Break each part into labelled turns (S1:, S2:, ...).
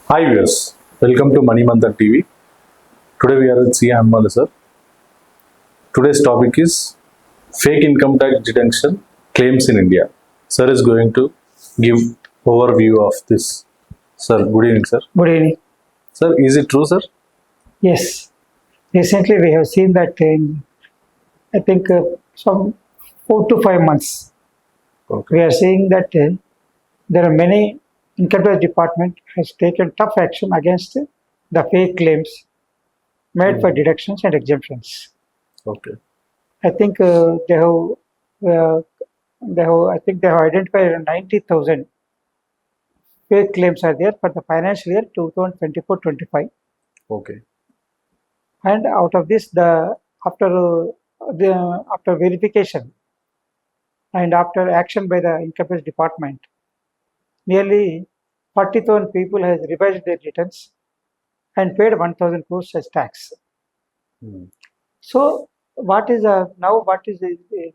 S1: Hi viewers, welcome to Mantan TV. Today we are with C. Hamala sir. Today's topic is fake income tax deduction claims in India. Sir is going to give overview of this. Sir, good evening sir.
S2: Good evening.
S1: Sir, is it true sir?
S2: Yes, recently we have seen that in, I think, some 4 to 5 months,
S1: Okay.
S2: we are seeing that there are many income tax department has taken tough action against the fake claims made for deductions and exemptions.
S1: Okay.
S2: I think they have identified around 90,000 fake claims are there for the financial year 2024-25.
S1: Okay.
S2: And out of this, after verification and after action by the income tax department, nearly 40,000 people has revised their returns and paid 1,000 crores as tax.
S1: Hmm.
S2: So, what is in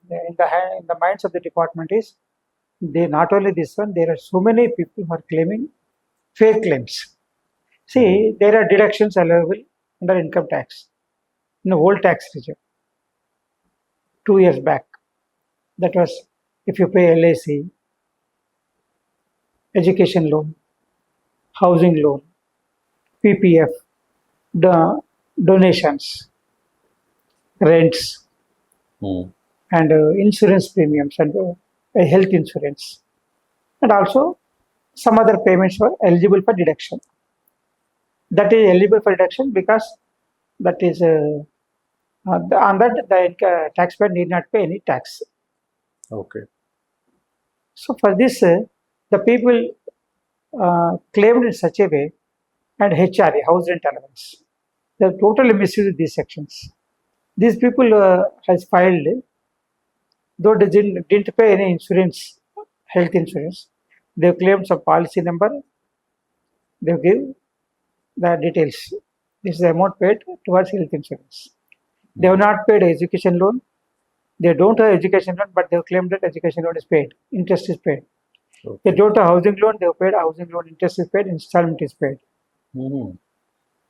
S2: the minds of the department is they not only this one, there are so many people who are claiming fake claims. See, there are deductions allowable under income tax in the old tax regime 2 years back. That was if you pay LIC, education loan, housing loan, PPF, donations, rents,
S1: Hmm.
S2: and insurance premiums and health insurance, and also some other payments were eligible for deduction. That is eligible for deduction because that is on that the taxpayer need not pay any tax.
S1: Okay.
S2: So for this, the people claimed in such a way, and HRA, house rent allowance, they totally misused these sections. These people has filed, though they didn't pay any insurance, health insurance. They claimed some policy number. They give the details. This is the amount paid towards health insurance. They have not paid education loan. They don't have education loan, but they have claimed that education loan is paid. Interest is paid. They
S1: Okay.
S2: don't have housing loan. They have paid housing loan. Interest is paid. Installment is paid.
S1: Hmm.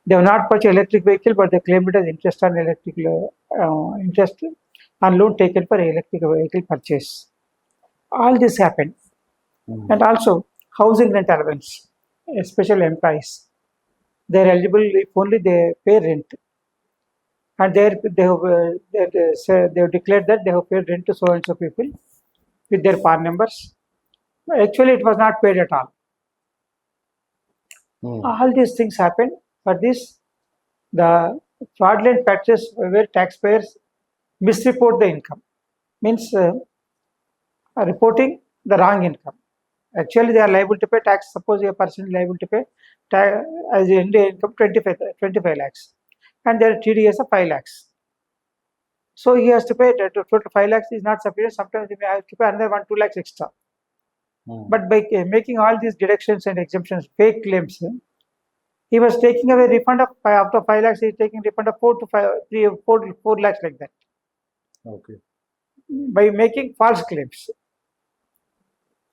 S2: They have not purchased electric vehicle, but they claim it as interest on interest on loan taken for electric vehicle purchase. All this happened,
S1: Hmm.
S2: and also housing rent allowance, especially employees. They are eligible if only they pay rent, and they have declared that they have paid rent to so and so people with their PAN numbers. Actually, it was not paid at all.
S1: Hmm.
S2: All these things happen. For this, the fraudulent practice where taxpayers misreport the income means reporting the wrong income. Actually, they are liable to pay tax. Suppose a person is liable to pay as India income 25 lakhs, and their TDS of 5 lakhs. So he has to pay total 5 lakhs is not sufficient. Sometimes he may have to pay another 2 lakhs extra.
S1: Hmm.
S2: But by making all these deductions and exemptions, fake claims, he was taking away refund of after 5 lakhs. He is taking refund of 4 to 5, 3, 4 lakhs like that
S1: Okay.
S2: by making false claims.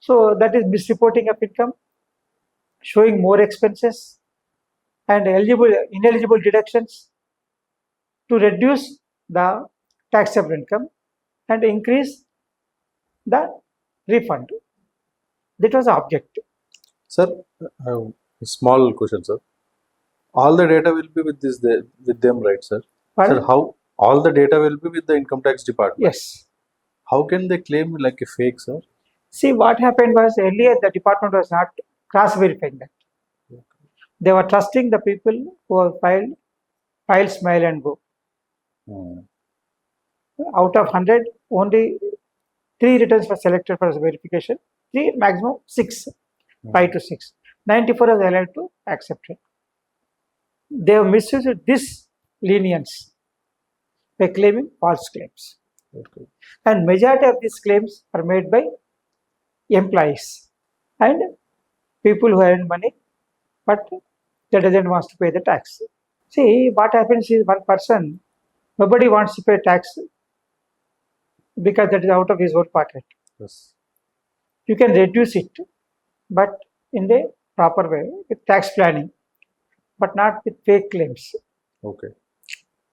S2: So that is misreporting of income, showing more expenses, and ineligible deductions to reduce the taxable income and increase the refund. That was the object.
S1: Sir, I have a small question, sir. All the data will be with with them, right, sir? Sir,
S2: Pardon?
S1: how all the data will be with the income tax department?
S2: Yes.
S1: How can they claim like a fake, sir?
S2: See, what happened was earlier the department was not cross verifying that. They were trusting the people who have file, smile, and go.
S1: Hmm.
S2: Out of 100, only 3 returns were selected for verification. 3, maximum 6, 5 to 6. 94 is allowed to accept it. They have misused this lenience by claiming false claims.
S1: Okay.
S2: And majority of these claims are made by employees and people who earn money, but they doesn't want to pay the tax. See, what happens is one person, nobody wants to pay tax because that is out of his own pocket.
S1: Yes.
S2: You can reduce it, but in the proper way with tax planning. but not with fake claims.
S1: Okay.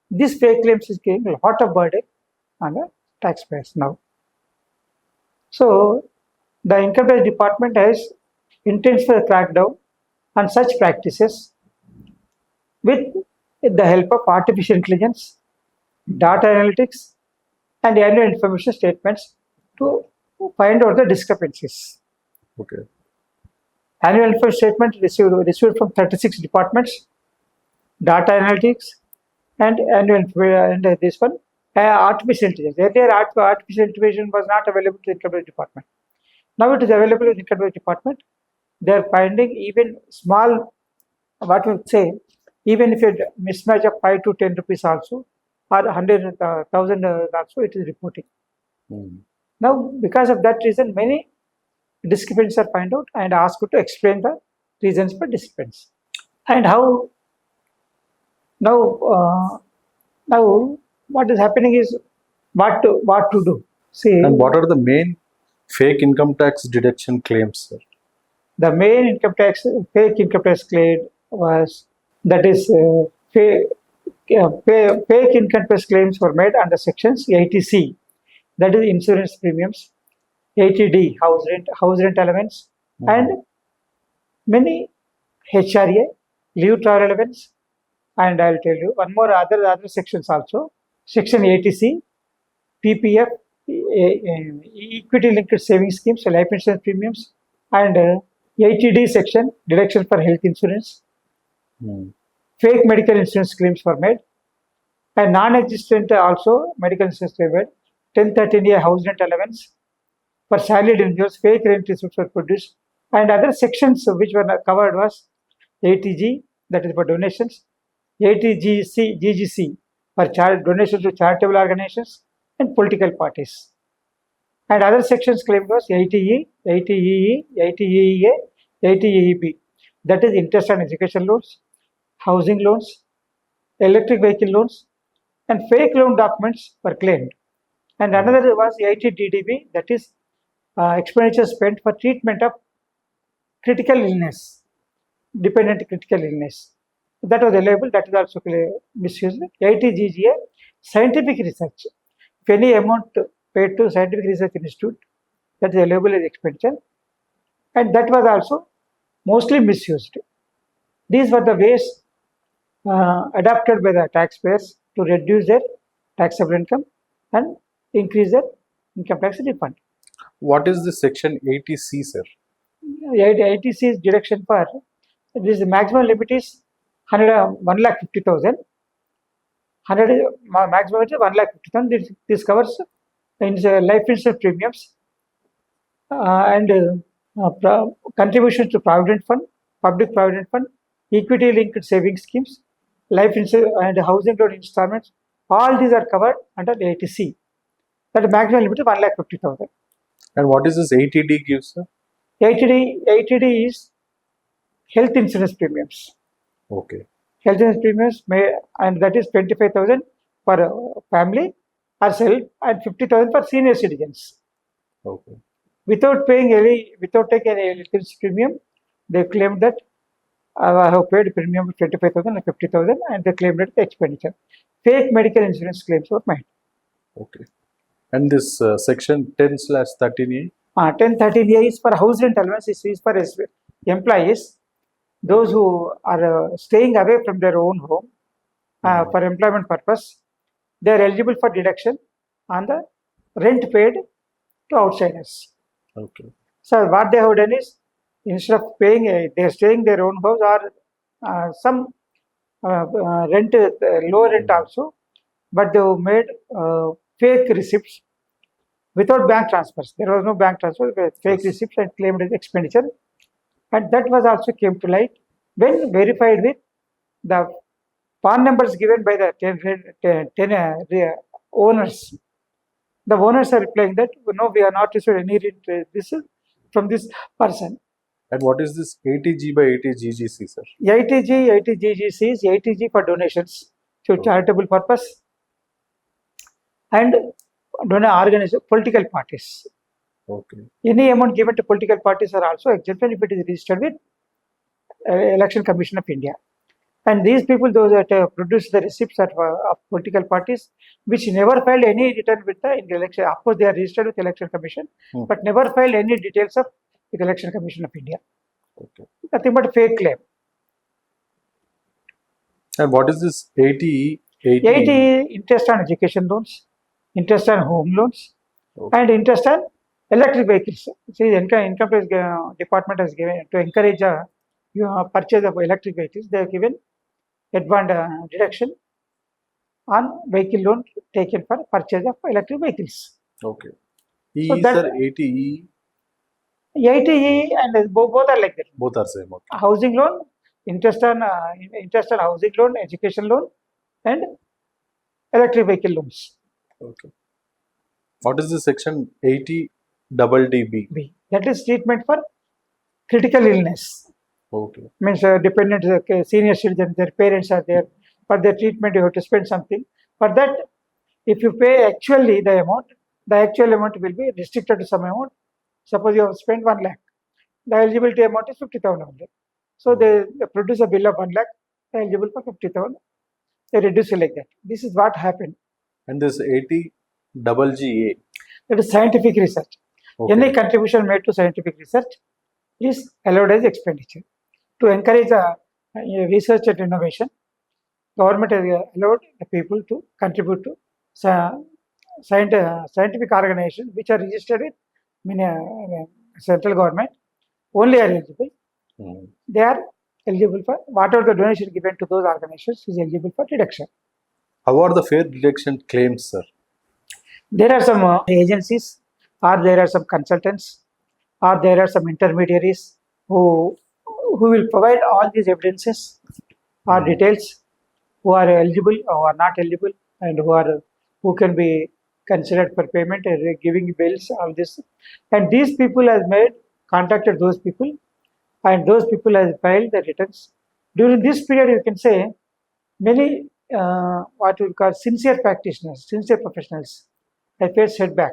S2: This fake claims is giving a lot of burden on the taxpayers now. So the income tax department has intensified crackdown on such practices with the help of artificial intelligence, data analytics, and annual information statements to find out the discrepancies.
S1: Okay.
S2: Annual information statement received from 36 departments, data analytics, and this one artificial intelligence. Earlier, artificial intelligence was not available to the income tax department. Now it is available in the income tax department. They are finding even small, what we say, even if a mismatch of 5 to 10 rupees also, or 100,000 also, it is reporting.
S1: Mm.
S2: Now, because of that reason, many discrepancies are found out and asked to explain the reasons for discrepancy and how. Now what is happening is what to do. See,
S1: And what are the main fake income tax deduction claims, sir?
S2: the main fake income tax claim was that is fake income tax claims were made under sections 80C, that is insurance premiums, 80D house rent allowance, and many HRA, leave travel allowance, and I'll tell you one more other sections also. Section 80C, PPF, equity linked savings schemes, life insurance premiums, and 80D section, deduction for health insurance.
S1: Mm.
S2: Fake medical insurance claims were made, and non-existent also medical insurance were made. 1013A house rent allowance for salaried individuals, fake rent receipts were produced, and other sections which were not covered was 80G, that is for donations, 80GC for donations to charitable organizations and political parties. And other sections claimed was 80E, 80EE, 80EA, 80EB, that is interest on education loans, housing loans, electric vehicle loans, and fake loan documents were claimed. And another was 80DDB, that is expenditure spent for treatment of critical illness, dependent critical illness. That was available, that is also misused. 80GGA, scientific research. If any amount paid to scientific research institute, that is available as expenditure, and that was also mostly misused. These were the ways adopted by the taxpayers to reduce their taxable income and increase their income tax refund.
S1: What is the section 80C, sir?
S2: 80C is deduction for this. Maximum limit is 1,50,000. Maximum is 1,50,000. This covers life insurance premiums and contributions to provident fund, public provident fund, equity linked savings schemes, life insurance and housing loan installments. All these are covered under the 80C. That maximum limit is 1,50,000.
S1: And what is this 80D gives, sir?
S2: 80D is health insurance premiums.
S1: Okay.
S2: Health insurance premiums and that is 25,000 for family or self and 50,000 for senior citizens.
S1: Okay.
S2: Without taking any health insurance premium, they claimed that I have paid premium of 25,000 and 50,000, and they claimed that the expenditure. Fake medical insurance claims were made.
S1: Okay. And this section 10/13A?
S2: 1013A is for house rent allowance, is for employees, those who are staying away from their own home for employment purpose. They are eligible for deduction on the rent paid to outsiders.
S1: Okay.
S2: So what they have done is, instead of paying, they are staying their own house or some rent, low rent also, but they have made fake receipts without bank transfers. There was no bank transfer, fake receipts and claimed as expenditure. And that was also came to light when verified with the PAN numbers given by the 10 owners. The owners are replying that no, we are not received any rent this from this person.
S1: And what is this 80G by 80GGC, sir?
S2: 80GGC is 80G for donations to charitable purpose and organization, political parties.
S1: Okay.
S2: Any amount given to political parties are also exempted if it is registered with Election Commission of India. And these people, those that produce the receipts of political parties, which never filed any return with the election. Of course, they are registered with Election Commission, but never filed any details of with Election Commission of India.
S1: Okay.
S2: Nothing but fake claim.
S1: And what is this 80?
S2: 80 interest on education loans, interest on home loans,
S1: Okay.
S2: and interest on electric vehicles. See, the income tax department has given to encourage purchase of electric vehicles. They have given advance deduction on vehicle loan taken for purchase of electric vehicles.
S1: Okay.
S2: So
S1: E,
S2: that-
S1: sir, 80E,
S2: 80E and both are like that.
S1: both are same. Okay.
S2: Housing loan, interest on housing loan, education loan, and electric vehicle loans.
S1: Okay. What is the section 80 double DB?
S2: B. That is treatment for critical illness.
S1: Okay.
S2: Means dependent senior citizens, their parents are there. For their treatment, you have to spend something. For that, if you pay actually the actual amount will be restricted to some amount. Suppose you have spent 1 lakh, the eligibility amount is 50,000 only. So they produce a bill of 1 lakh, they are eligible for 50,000. They reduce it like that. This is what happened.
S1: And this 80 double GA.
S2: That is scientific research.
S1: Okay.
S2: Any contribution made to scientific research is allowed as expenditure. To encourage research and innovation, government has allowed the people to contribute to scientific organizations which are registered with central government. Only are eligible. They are eligible for whatever the donation given to those organizations is eligible for deduction.
S1: How are the fair deduction claims, sir?
S2: There are some agencies, or there are some consultants, or there are some intermediaries who will provide all these evidences or details, who are eligible or not eligible, and who can be considered for payment and giving bills, all this. And these people have contacted those people, and those people have filed the returns. During this period, you can say many what we call sincere practitioners, sincere professionals have faced setback.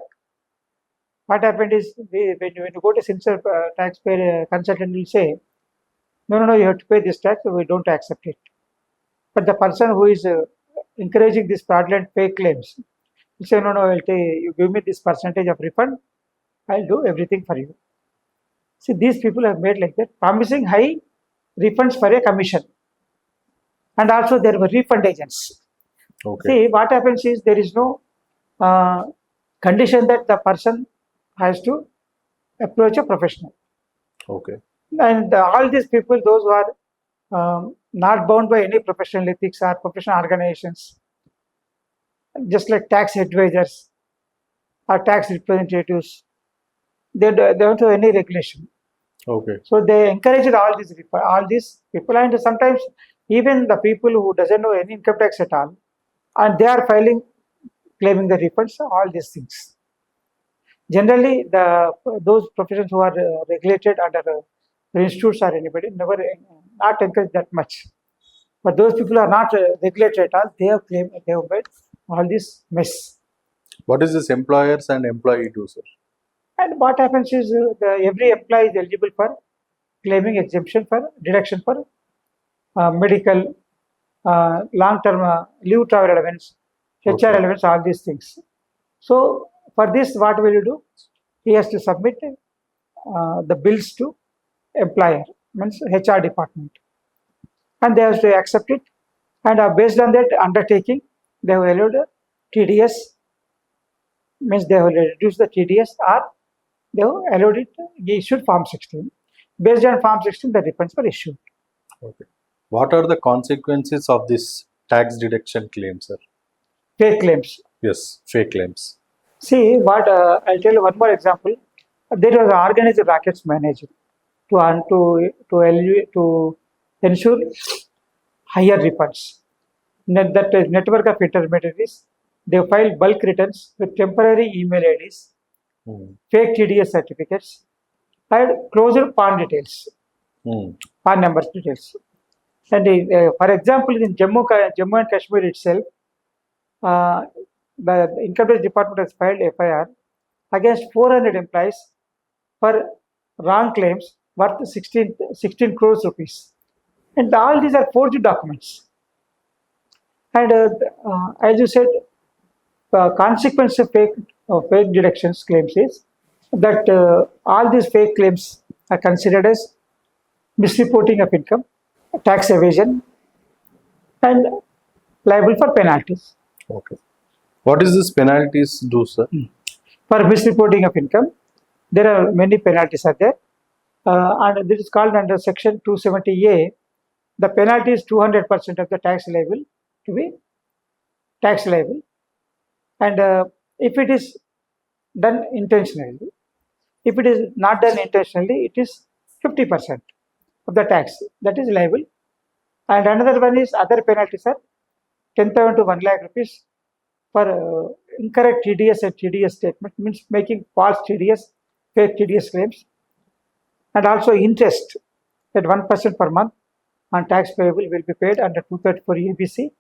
S2: What happened is when you go to sincere taxpayer consultant, will say, no, you have to pay this tax, so we don't accept it. But the person who is encouraging this fraudulent fake claims will say, no, you give me this percentage of refund, I'll do everything for you. See, these people have made like that, promising high refunds for a commission. And also there were refund agents.
S1: Okay.
S2: See, what happens is there is no condition that the person has to approach a professional.
S1: Okay.
S2: And all these people, those who are not bound by any professional ethics or professional organizations, just like tax advisors or tax representatives, they don't have any regulation.
S1: Okay.
S2: So they encouraged all these people, and sometimes even the people who doesn't know any income tax at all, and they are claiming the refunds, all these things. Generally, those professions who are regulated under institutes or anybody never not encourage that much. But those people are not regulated at all. They have made all this mess.
S1: What is this employers and employee do, sir?
S2: And what happens is every employee is eligible for claiming exemption for deduction for medical, long-term leave travel allowance, HR allowance, all these things. So for this, what will you do? He has to submit the bills to employer, means HR department, and they have to accept it. And based on that undertaking, they have allowed TDS, means they have reduced the TDS, or they have allowed it, they issued Form 16. Based on Form 16, the refunds were issued.
S1: Okay. What are the consequences of this tax deduction claim, sir?
S2: Fake claims.
S1: Yes, fake claims.
S2: See, what I'll tell you one more example. There was an organized rackets manager to ensure higher refunds. That network of intermediaries, they filed bulk returns with temporary email IDs, fake TDS certificates, and closed PAN details, PAN numbers details. And for example, in Jammu and Kashmir itself, the Income Tax Department has filed FIR against 400 employees for wrong claims worth 16 crores rupees. and all these are forged documents. And as you said, consequence of fake deductions claims is that all these fake claims are considered as misreporting of income, tax evasion, and liable for penalties.
S1: Okay. What is this penalties do, sir?
S2: For misreporting of income, there are many penalties are there, and this is called under Section 270A. The penalty is 200% of the tax liable to be tax liable, and if it is done intentionally, if it is not done intentionally, it is 50% of the tax that is liable. And another one is other penalties are 10,000 to 1 lakh rupees for incorrect TDS and TDS statement, means making false TDS, fake TDS claims, and also interest at 1% per month on tax payable will be paid under 234 ABC.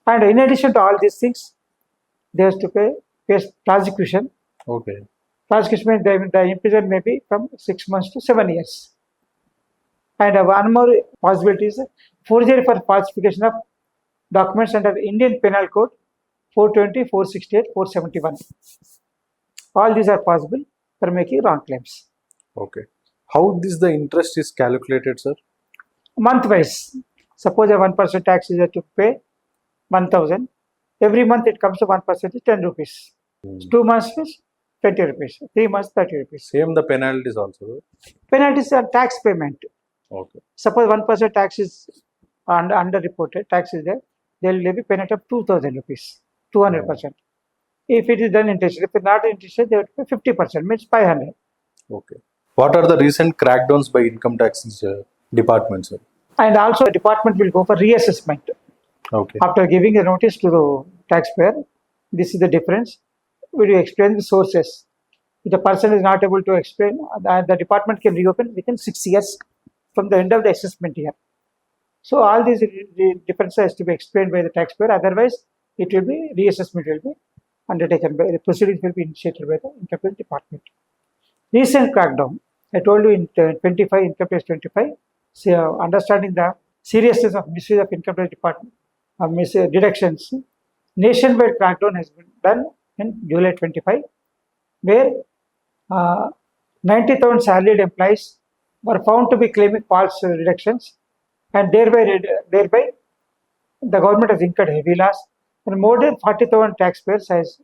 S2: And in addition to all these things, they have to pay prosecution.
S1: Okay.
S2: Prosecution means the imprisonment may be from 6 months to 7 years. And one more possibility is forgery for falsification of documents under Indian Penal Code 420, 468, 471. All these are possible for making wrong claims.
S1: Okay. How this the interest is calculated, sir?
S2: Month wise, suppose a 1% tax is to pay 1,000. Every month it comes to 1% is 10 rupees. 2 months is 20 rupees. 3 months 30 rupees.
S1: Same the penalties also.
S2: Penalties are tax payment.
S1: Okay.
S2: Suppose 1% tax is under-reported, tax is there, they will levy penalty of 2,000 rupees, 200%. If it is done intentionally, if it is not intentionally, they will pay 50%, means 500.
S1: Okay. What are the recent crackdowns by income tax department, sir?
S2: And also, the department will go for reassessment.
S1: Okay.
S2: After giving a notice to the taxpayer, this is the difference. We will explain the sources. If the person is not able to explain, the department can reopen within 6 years from the end of the assessment year. So all these differences has to be explained by the taxpayer. Otherwise, it will be reassessment will be undertaken by the proceedings will be initiated by the income tax department. Recent crackdown, I told you in 25 income tax 25. So understanding the seriousness of misuse of income tax department deductions, nationwide crackdown has been done in July 25, where 90,000 salaried employees were found to be claiming false deductions, and thereby the government has incurred heavy loss, and more than 40,000 taxpayers has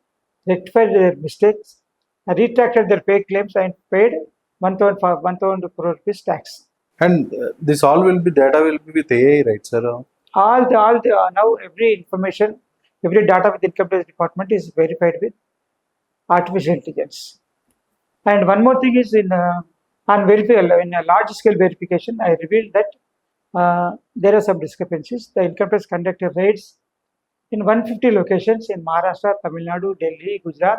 S2: rectified their mistakes, retracted their pay claims, and paid 1,000 crore rupees tax.
S1: And this all will be data will be with AI, right, sir?
S2: All the now every information, every data with income tax department is verified with artificial intelligence. And one more thing is in a large scale verification, I revealed that there are some discrepancies. The income tax conducted raids in 150 locations in Maharashtra, Tamil Nadu, Delhi, Gujarat,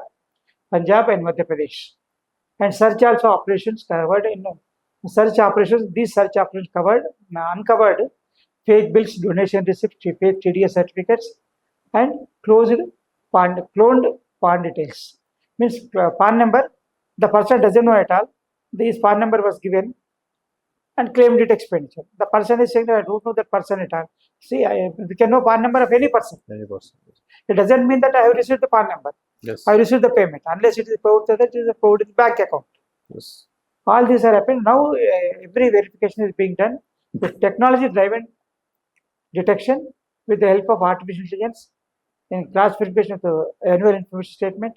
S2: Punjab, and Madhya Pradesh. And search also operations covered in search operations. These search operations uncovered fake bills, donation receipts, fake TDS certificates, and cloned PAN details. Means PAN number, the person doesn't know at all. This PAN number was given and claimed it expenditure. The person is saying that I don't know that person at all. See, we can know PAN number of any person.
S1: Any person.
S2: It doesn't mean that I have received the PAN number.
S1: Yes.
S2: I have received the payment, unless it is paid that it is paid in bank account.
S1: Yes.
S2: All these are happening. Now every verification is being done with technology driven detection with the help of artificial intelligence in cross verification of the annual information statement,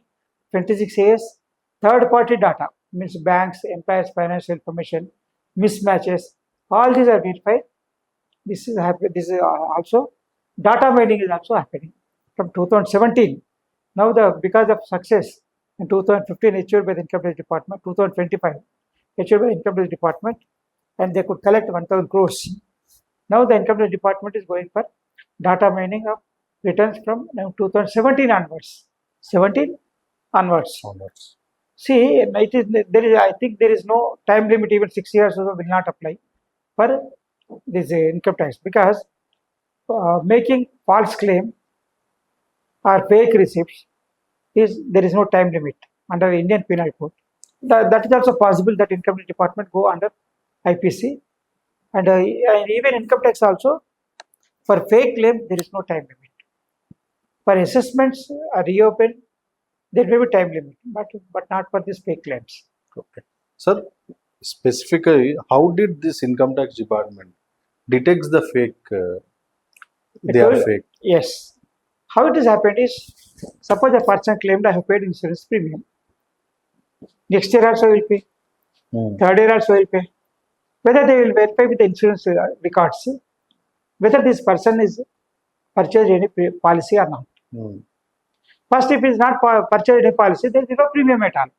S2: 26 AS, third party data, means banks, employers, financial information, mismatches, all these are verified. This is also data mining is also happening from 2017. Now because of success in 2015 achieved by the income tax department, 2025 achieved by the income tax department, and they could collect 1,000 crores. Now the income tax department is going for data mining of returns from 2017 onwards. 17 onwards. See, I think there is no time limit, even 6 years also will not apply for this income tax, because making false claim or fake receipts there is no time limit under Indian Penal Code. That is also possible that income tax department go under IPC And even income tax also, for fake claim, there is no time limit. For assessments are reopened, there may be time limit, but not for these fake claims.
S1: Okay. Sir, specifically, how did this income tax department detects the fake?
S2: I
S1: They are
S2: told-
S1: fake.
S2: Yes. How it has happened is, suppose a person claimed I have paid insurance premium. Next year also will pay. Third year also will pay. Whether they will verify with the insurance records, whether this person is purchased any policy or not.
S1: Hmm.
S2: First, if he is not purchased any policy, there is no premium at all.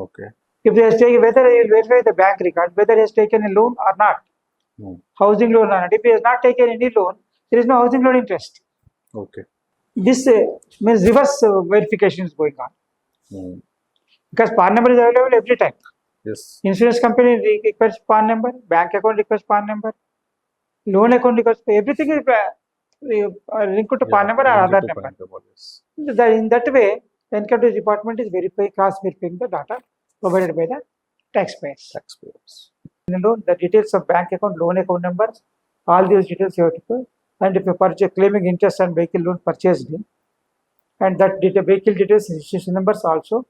S1: Okay.
S2: If he has taken, whether he will verify the bank record, whether he has taken a loan or not,
S1: Hmm.
S2: housing loan or not. If he has not taken any loan, there is no housing loan interest.
S1: Okay.
S2: This means reverse verification is going on,
S1: Hmm.
S2: because PAN number is available every time.
S1: Yes.
S2: Insurance company requires PAN number, bank account requires PAN number, loan account requires, everything is linked to PAN number or
S1: linked
S2: other
S1: to
S2: number.
S1: PAN number, yes.
S2: In that way, the income tax department is cross-verifying the data provided by the taxpayers.
S1: Taxpayers.
S2: The details of bank account, loan account numbers, all these details you have to put. And if you purchase claiming interest on vehicle loan purchased, and that vehicle details, registration numbers also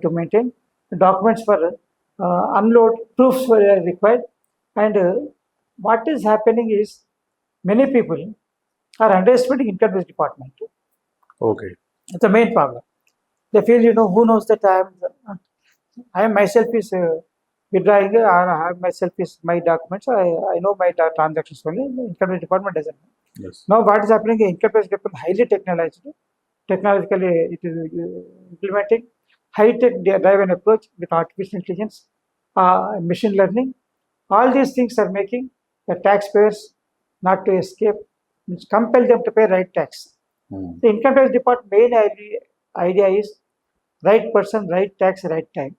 S2: to maintain. The documents for unload proofs were required. And what is happening is, many people are underestimating income tax department.
S1: Okay.
S2: It's the main problem. They feel, who knows that I am myself is withdrawing, or I am myself is my documents. I know my transactions only. The income tax department doesn't know.
S1: Yes.
S2: Now, what is happening? Income tax department highly technologized. Technologically, it is implementing high-tech driven approach with artificial intelligence, machine learning. All these things are making the taxpayers not to escape, means compel them to pay right tax.
S1: Hmm.
S2: The income tax department main idea is right person, right tax, right time.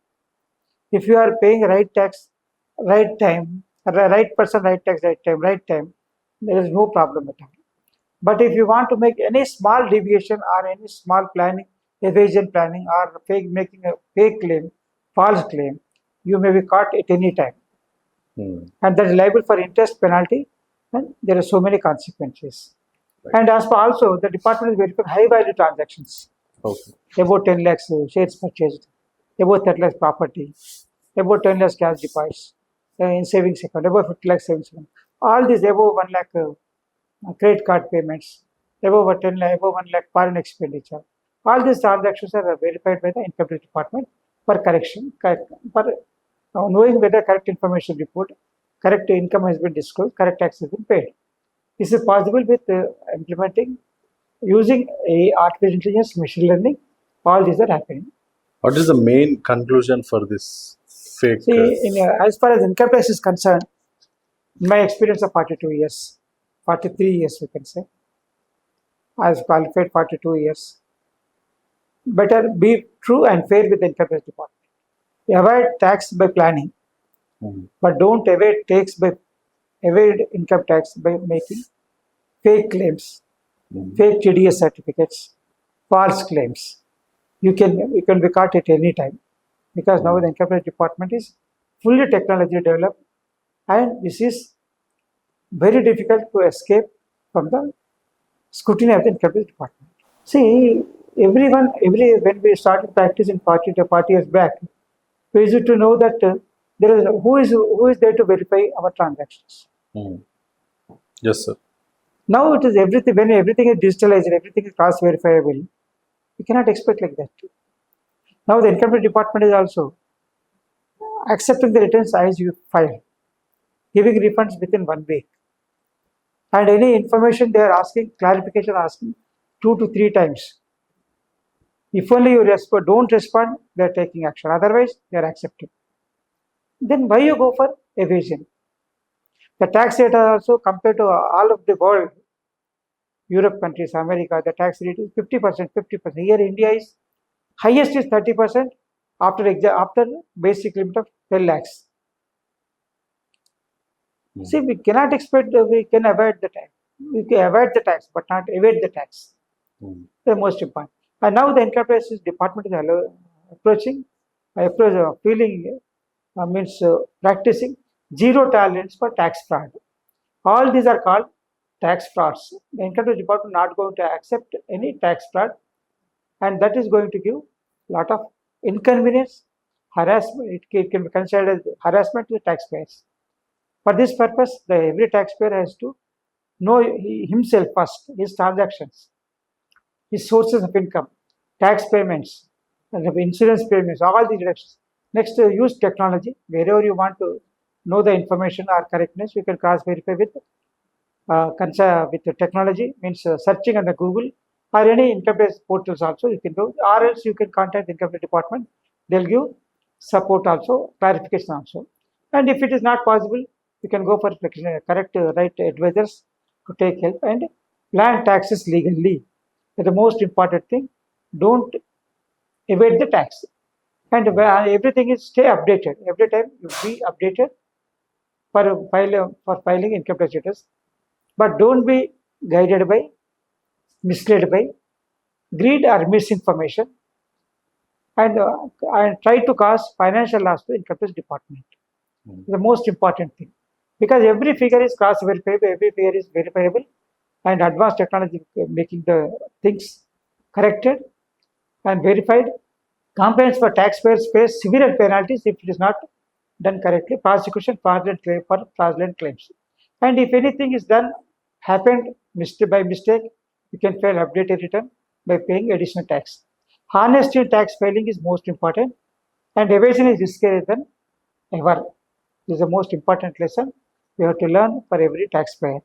S2: If you are paying right tax, right time, right person, right tax, right time, there is no problem at all. But if you want to make any small deviation or any small planning, evasion planning, or making a fake claim, false claim, you may be caught at any time.
S1: Hmm.
S2: And that is liable for interest penalty, and there are so many consequences.
S1: Right.
S2: And as for also, the department is verifying high value transactions,
S1: Okay.
S2: about 10 lakhs shares purchased, about 30 lakhs property, about 10 lakhs cash deposits in savings account, about 50 lakhs savings account. All these above 1 lakh credit card payments, above 10 lakh, above 1 lakh foreign expenditure. All these transactions are verified by the income tax department for correction, for knowing whether correct information report, correct income has been disclosed, correct tax has been paid. This is possible with implementing using artificial intelligence, machine learning. All these are happening.
S1: What is the main conclusion for this fake?
S2: See, as far as income tax is concerned, in my experience of 42 years, 43 years we can say, I have qualified 42 years. Better be true and fair with the income tax department. Avoid tax by planning,
S1: Hmm.
S2: but don't avoid income tax by making fake claims,
S1: Hmm.
S2: fake TDS certificates, false claims. You can be caught at any time, because now the income tax department is fully technology developed, and this is very difficult to escape from the scrutiny of the income tax department. See, when we started practice in 40 to 40 years back, we used to know that there is who is there to verify our transactions.
S1: Hmm. Yes, sir.
S2: Now it is everything. When everything is digitalized, everything is cross verifiable, you cannot expect like that. Now the income tax department is also accepting the returns as you file, giving refunds within 1 week, and any information they are asking, clarification asking 2 to 3 times. If only you don't respond, they are taking action. Otherwise, they are accepting. Then why you go for evasion? The tax rate are also, compared to all of the world, Europe countries, America, the tax rate is 50%, 50%. Here India is highest is 30% after basic limit of 10 lakhs.
S1: Hmm.
S2: See, we cannot expect we can avoid the tax. We can avoid the tax, but not evade the tax.
S1: Hmm.
S2: The most important. And now the income tax department is approaching, feeling means practicing zero tolerance for tax fraud. All these are called tax frauds. The income tax department not going to accept any tax fraud, and that is going to give lot of inconvenience, harassment. It can be considered as harassment to the taxpayers. For this purpose, every taxpayer has to know himself first, his transactions, his sources of income, tax payments, and the insurance payments, all these deductions. Next, use technology. Wherever you want to know the information or correctness, you can cross verify with the technology, means searching on the Google or any income tax portals also you can do, or else you can contact the income tax department. They'll give support also, clarification also. And if it is not possible, you can go for correct right advisors to take help and plan taxes legally. That's the most important thing. Don't evade the tax. And everything is stay updated. Every time you be updated for filing income tax returns. But don't be guided by, misled by greed or misinformation, and try to cause financial loss to the income tax department. The most important thing, because every figure is cross verifiable, every figure is verifiable, and advanced technology making the things corrected and verified. Complaints for taxpayers face severe penalties if it is not done correctly. Prosecution for fraudulent claims, and if anything is done happened by mistake, you can file updated return by paying additional tax. Honesty in tax filing is most important, and evasion is riskier than ever. This is the most important lesson we have to learn for every taxpayer.